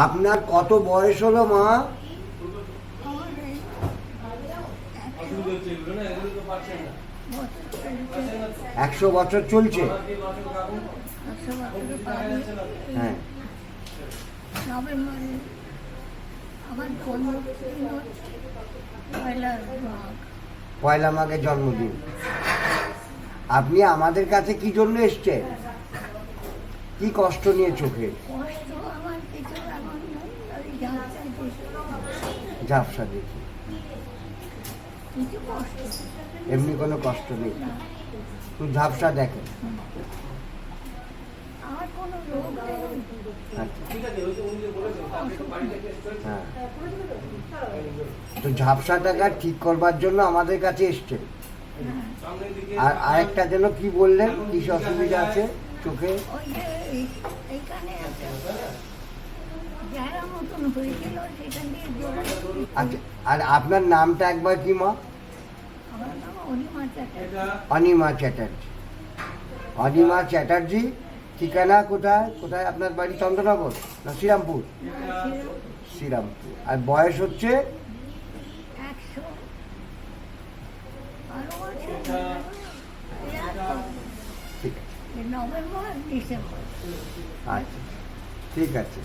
আপনার কত বয়স হলো মা? 100 বছর চলছে। হ্যাঁ, পয়লা মাঘের জন্মদিন। আপনি আমাদের কাছে কি জন্য এসছেন? কি কষ্ট নিয়ে চোখে? ঝাপসা দেখি, এমনি কোনো কষ্ট নেই, তুই ঝাপসা দেখেন। হ্যাঁ, তো ঝাপসাটাকে ঠিক করবার জন্য আমাদের কাছে এসছেন। আর আরেকটা যেন কি বললেন, কি অসুবিধা আছে চোখে? আচ্ছা, আর আপনার নামটা একবার কি মা? অনিমা চ্যাটার্জি। অনিমা চ্যাটার্জি, ঠিকানা কোথায়? কোথায় আপনার বাড়ি? চন্দ্রনগর না শ্রীরামপুর? শ্রীরামপুর। আর বয়স হচ্ছে? ঠিক আছে, আচ্ছা ঠিক আছে।